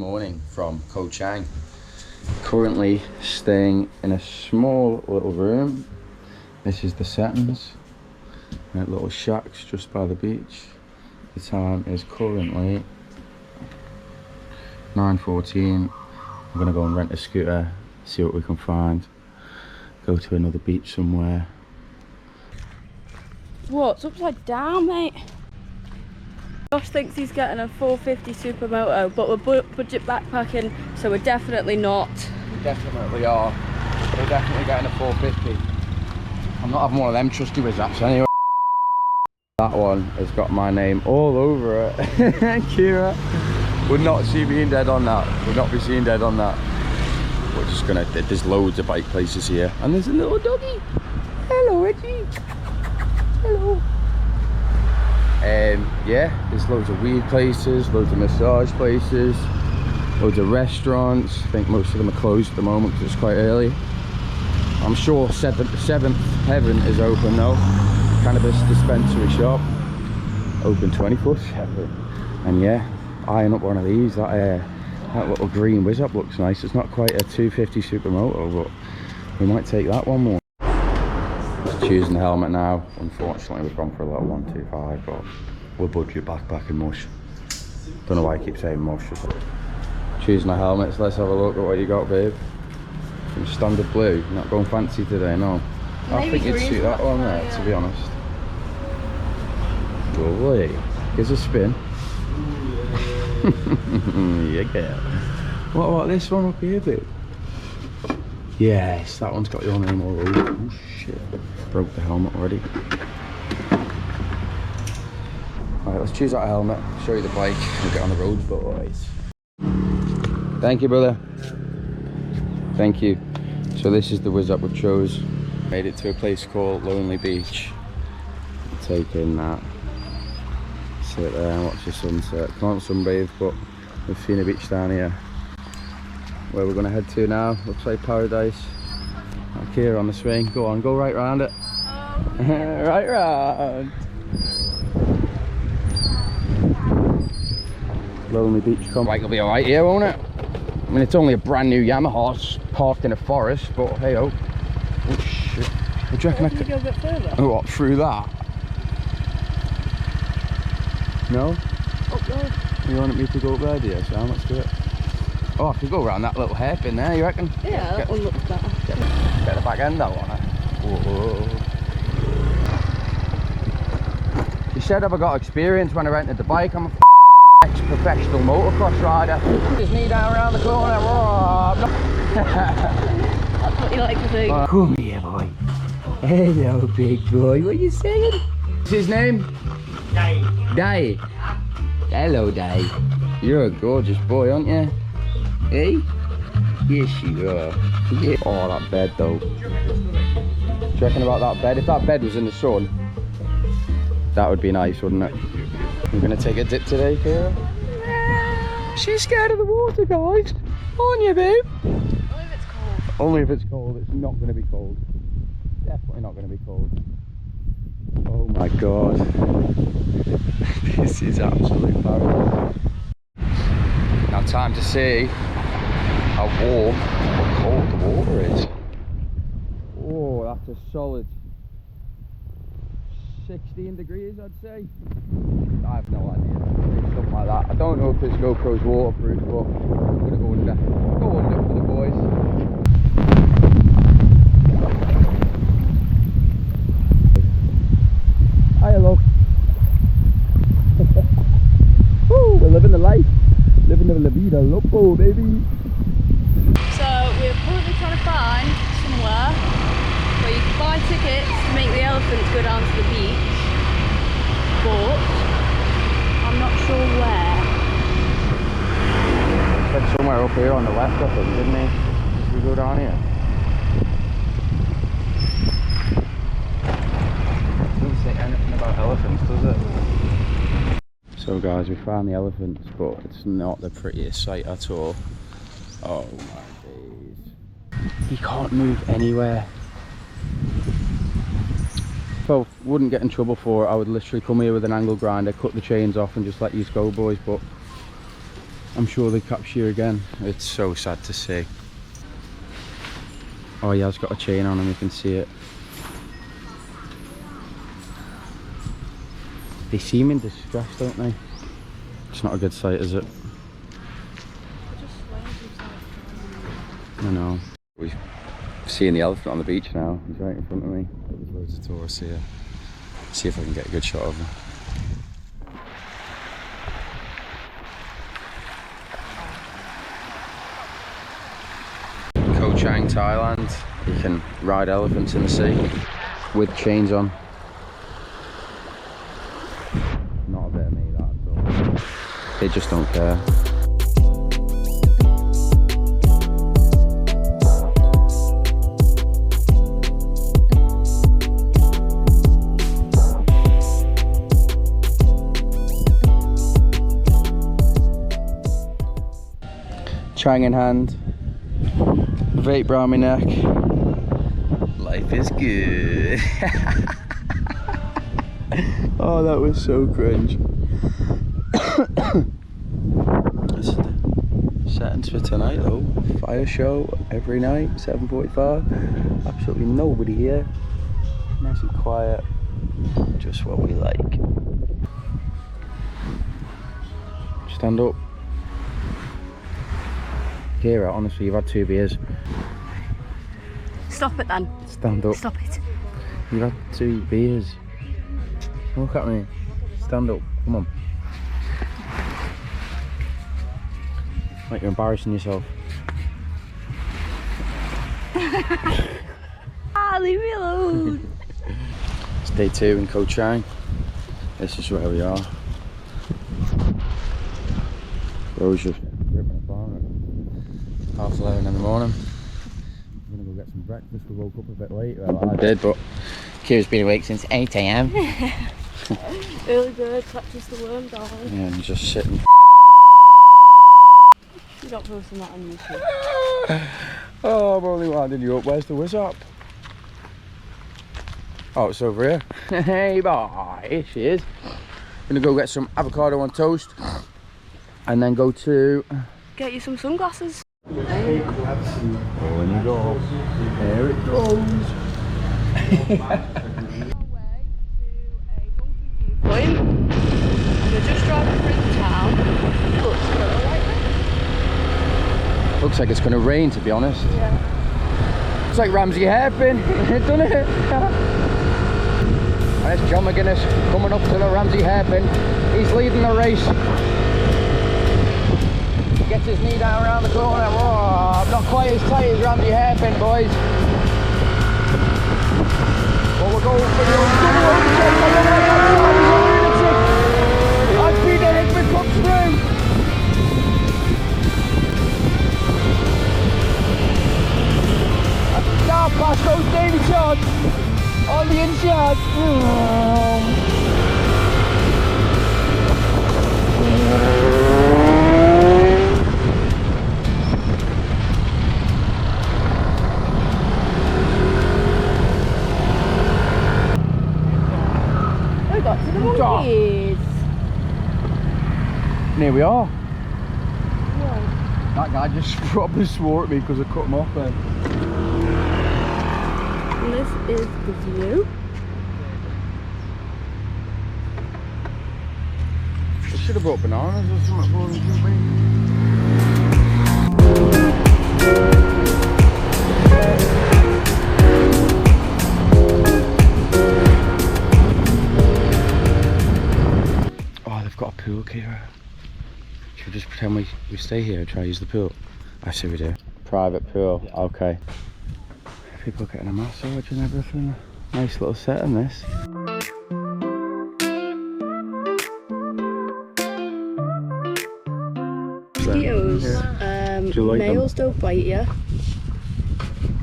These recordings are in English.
Morning from Koh Chang. Currently staying in a small little room. This is the settings. Right, little shacks just by the beach. The time is currently 9:14. I'm gonna go and rent a scooter, see what we can find. Go to another beach somewhere. What's upside down, mate? Josh thinks he's getting a 450 supermoto, but we're budget backpacking, so we're definitely not. We definitely are. We're definitely getting a 450. I'm not having one of them trusty whiz apps anyway. That one has got my name all over it. Kira would not see me in dead on that. Would not be seen dead on that. We're just gonna, there's loads of bike places here. And there's a little doggy. Hello, Reggie. Hello. Yeah, there's loads of weed places, loads of massage places, loads of restaurants. I think most of them are closed at the moment because it's quite early. I'm sure seventh Heaven is open though. Cannabis dispensary shop, open 24/7. And yeah, eyeing up one of these. That little green whiz up looks nice. It's not quite a 250 supermoto, but we might take that one more. Just choosing the helmet now. Unfortunately, we've gone for a little 125, but we're budget backpacking mush. Don't know why I keep saying mush. Just choosing the helmets. Let's have a look at what you got, babe. Some standard blue. Not going fancy today, no. I think you'd suit that one there, to be honest. Lovely. Gives a spin. Yeah, girl. What about this one up here, babe? Yes, that one's got your name all over. Oh shit. Broke the helmet already. Alright, let's choose that helmet, show you the bike, and get on the road, boys. Thank you, brother. Thank you. So this is the whiz up we chose. Made it to a place called Lonely Beach. Take in that. Sit there and watch the sunset. Can't sunbathe, but we've seen a beach down here. Where we're gonna head to now, looks like paradise. Up here on the swing. Go on, go right round it. Oh, yeah. Right round. Lonely Beach come. Bike will be alright here, won't it? I mean, it's only a brand new Yamaha parked in a forest, but hey ho. Oh shit. What do you reckon? Can you go a bit further? Oh, what, through that? No? Up there. You want me to go up there, dear? So let's do it. Oh, I could go around that little hairpin there, you reckon? Yeah, that one looks better. Get the back end out on it. Whoa. She said, have I got experience when I rented the bike? I'm a ex-professional motocross rider. Just knee down around the corner. That's what you like to do. Come here, boy. Hello, big boy. What are you saying? What's his name? Day. Day. Hello, Day. You're a gorgeous boy, aren't you? Hey? Yes, you are. Yeah. Oh, that bed, though. What do you reckon about that bed? If that bed was in the sun, that would be nice, wouldn't it? We're gonna take a dip today, Kira. She's scared of the water, guys. Aren't you, babe? Only if it's cold. Only if it's cold. It's not gonna be cold. Definitely not gonna be cold. Oh my god. This is absolute paradise. Now time to see how warm or cold the water is. Oh, that's a solid 16 degrees, I'd say. I have no idea. It's something like that. I don't know if this GoPro's waterproof, but I'm gonna go under. Go under for the boys. Hi, hello. Woo, we're living the life. Living the La Vida Loco, baby. So we're currently trying to find somewhere where you can buy tickets to make the elephants go down to the beach, but I'm not sure where. Said somewhere up here on the left, I think, didn't he? Should we go down here? Doesn't say anything about elephants, does it? So guys, we found the elephants, but it's not the prettiest sight at all. Oh my days. He can't move anywhere. If I wouldn't get in trouble for it, I would literally come here with an angle grinder, cut the chains off and just let you go, boys, but I'm sure they capture you again. It's so sad to see. Oh, he has got a chain on him, you can see it. They seem in distress, don't they? It's not a good sight, is it? I know. We're seeing the elephant on the beach now. He's right in front of me. There's loads of tourists here. See if I can get a good shot of him. Koh Chang, Thailand. You can ride elephants in the sea with chains on. Not a bit of me, that at all. They just don't care. Chang in hand, vape round my neck. Life is good. Oh, that was so cringe. That's the settings for tonight though. Fire show every night, 7:45. Absolutely nobody here. Nice and quiet. Just what we like. Stand up. Kira, honestly, you've had 2 beers. Stop it then. Stand up. Stop it. You've had 2 beers. Look at me. Stand up. Come on. Like you're embarrassing yourself. Leave me alone. It's day 2 in Koh Chang. This is where we are. Rose just ripping apart at 11:30 in the morning. I'm gonna go get some breakfast. We woke up a bit late. Well, I did, but Kira's been awake since 8 AM. Early bird catches the worm, darling. Yeah, and just sitting. You're not posting that on YouTube. Oh, I'm only winding you up. Where's the whiz up? Oh, it's over here. Hey, boy. Here she is. Gonna go get some avocado on toast and then go to... Get you some sunglasses. Oh, and you go. There it goes. Point. We're just driving through the town. Looks good, like that. Looks like it's going to rain, to be honest. Yeah. It's like Ramsey hairpin, doesn't it? There's John McGuinness coming up to the Ramsey hairpin. He's leading the race. Gets his knee down around the corner. Oh, not quite as tight as Ramsey hairpin, boys. But we're going for the I've been a Hickman come through. Now past those Davy shots on the inside. We got to the monkeys. And here we are. Yeah. That guy just properly swore at me because I cut him off then. And this is the view. I should have brought bananas or something for me. Oh, they've got a pool here. Should we just pretend we stay here and try to use the pool? I see we do. Private pool, okay. People getting a massage and everything. Nice little set in this. Mosquitoes, Do you like males don't bite you.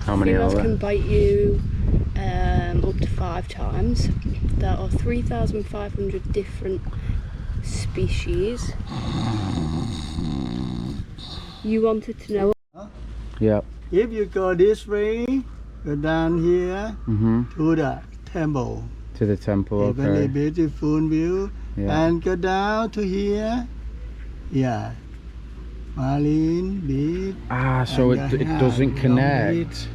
How many are Females there? can bite you up to 5 times. There are 3,500 different species. You wanted to know? Yeah. If you go this way, go down here to the temple. To the temple, A very okay. beautiful view. Yeah. And go down to here. Yeah. Marine beach. Ah, so And, it yeah, doesn't long connect.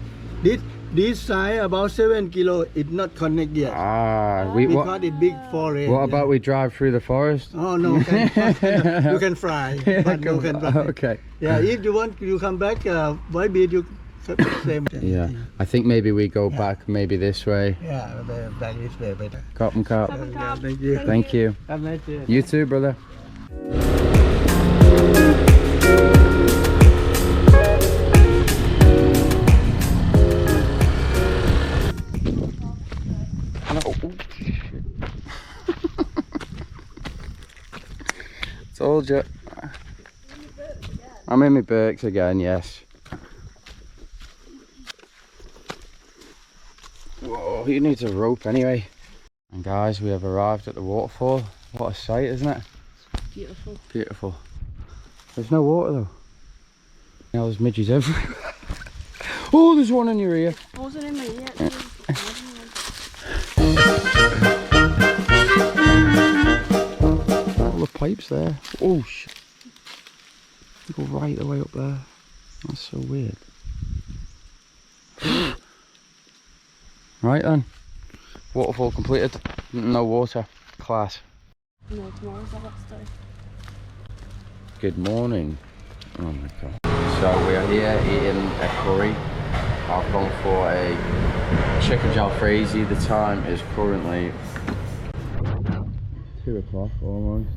beach. This side about 7 kilo. It not connect yet. Ah, Because it big forest. what about we drive through the forest? Oh no, you can fly, but you can fly. Okay. Yeah, if you want, you come back. White beach, you same. Yeah, I think maybe we go back maybe this way. Yeah, back this way better. Cop and cop. Yeah, thank you. Thank you. Have a nice day. You too, brother. Oh, shit. Told you. I'm in my Birks again, yes. Whoa, you need a rope anyway. And guys, we have arrived at the waterfall. What a sight, isn't it? Beautiful. Beautiful. There's no water though. Now there's midges everywhere. Oh, there's one in your ear. I wasn't in there yet. All the pipes there. Oh shit. They go right the way up there. That's so weird. Right then. Waterfall completed. No water. Class. No, tomorrow's our last day. Good morning. Oh my god. So we are here eating a curry. I've gone for a chicken jalfrezi. The time is currently 2 o'clock almost.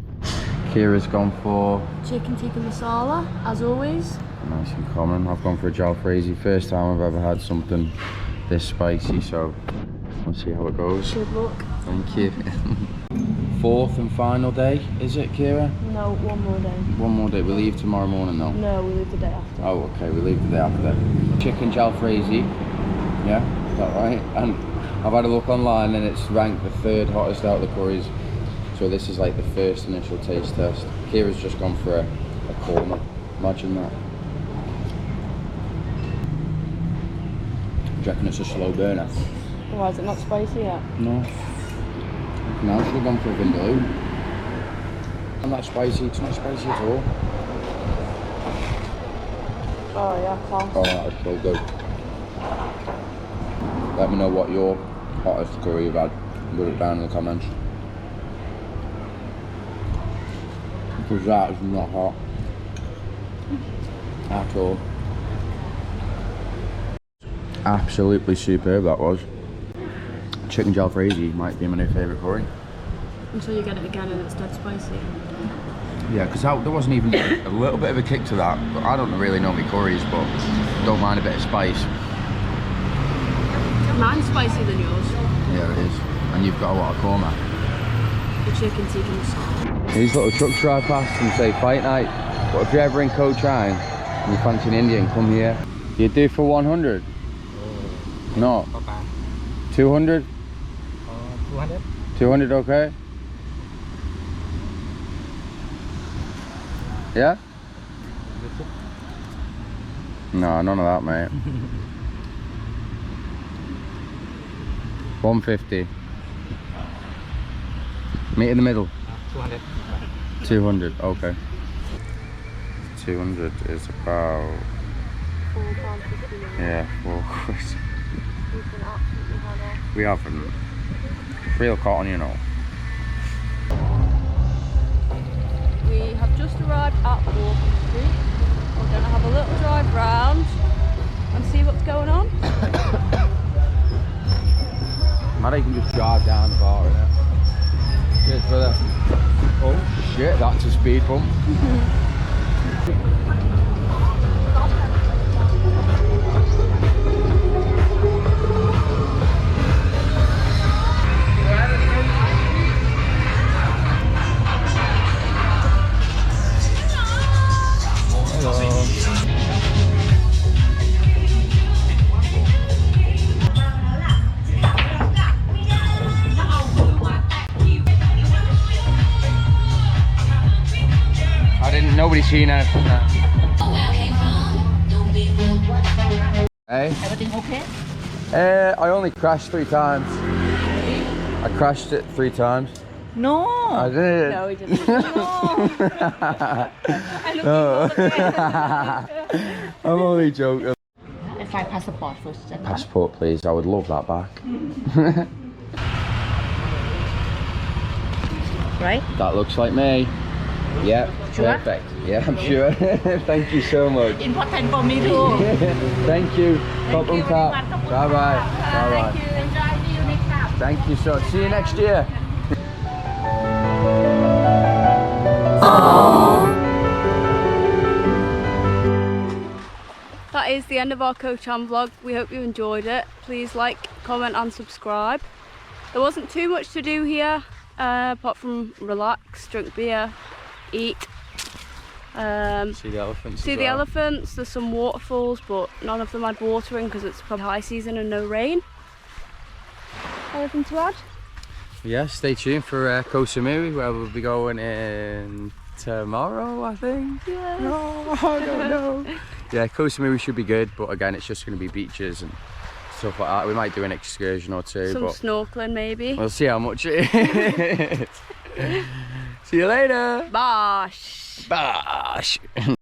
Kira's gone for Chicken tikka masala, as always. nice and common. I've gone for a jalfrezi. First time I've ever had something this spicy, so we'll see how it goes. Good luck. Thank you. Fourth and final day, is it, Kira? No, one more day. One more day. We leave tomorrow morning though. No, we leave the day after. Oh, okay, we leave the day after. Chicken jalfrezi, yeah, is that right? And I've had a look online and it's ranked the 3rd hottest out of the curries. So this is like the first initial taste test. Kira's just gone for a korma. Imagine that. Do you reckon it's a slow burner? Why is it not spicy yet? No. Now I should have gone for a vindaloo. I'm not spicy, it's not spicy at all. Oh yeah, class. Oh, that's so good. Let me know what your hottest curry you've had. Put it down in the comments. Because that is not hot. At all. Absolutely superb that was. Chicken jalfrezi might be my new favourite curry. Until you get it again and it's dead spicy. Yeah, because there wasn't even a little bit of a kick to that. But I don't really know my curries, but don't mind a bit of spice. Mine's spicier than yours. Yeah, it is. And you've got a lot of korma. The chicken tikka masala. These little trucks drive past and say fight night. But if you're ever in Koh Chang and you fancy an Indian, come here. You do for 100? No. 200? 200. 200 okay? Yeah? No, none of that, mate. 150. Meet in the middle. 200. 200, okay. 200 is about... £4.50. Yeah, 4 quid. We've been absolutely had off. We haven't. Real cotton, you know. We have just arrived at Walking Street. We're going to have a little drive round and see what's going on. Man, you can just drive down the bar, innit? Cheers, brother. Oh, shit, that's a speed bump. Nobody's seen anything there. Hey? Everything okay? I only crashed 3 times. I crashed it 3 times. No. I did. No, he doesn't. No. I'm only joking. I find passport first. Passport, please. I would love that back. Right? That looks like me. Yeah, Sure? perfect. Yeah, I'm sure. Thank you so much. Important for me too. Thank you. Top you and very cap. much. Bye bye. Bye bye. Thank you. Enjoy. See you next time. Thank you so. See you next year. That is the end of our Koh Chang vlog. We hope you enjoyed it. Please like, comment and subscribe. There wasn't too much to do here, apart from relax, drink beer, eat. See the elephants. See the elephants. There's some waterfalls, but none of them had water in because it's probably high season and no rain. Anything to add? Yeah, stay tuned for Koh Samui, where we'll be going in tomorrow, I think. Yeah. No, I don't know. Yeah, Koh Samui should be good, but again, it's just going to be beaches and stuff like that. We might do an excursion or two, Some but snorkeling maybe. we'll see how much it is. See you later. Bosh. Bosh.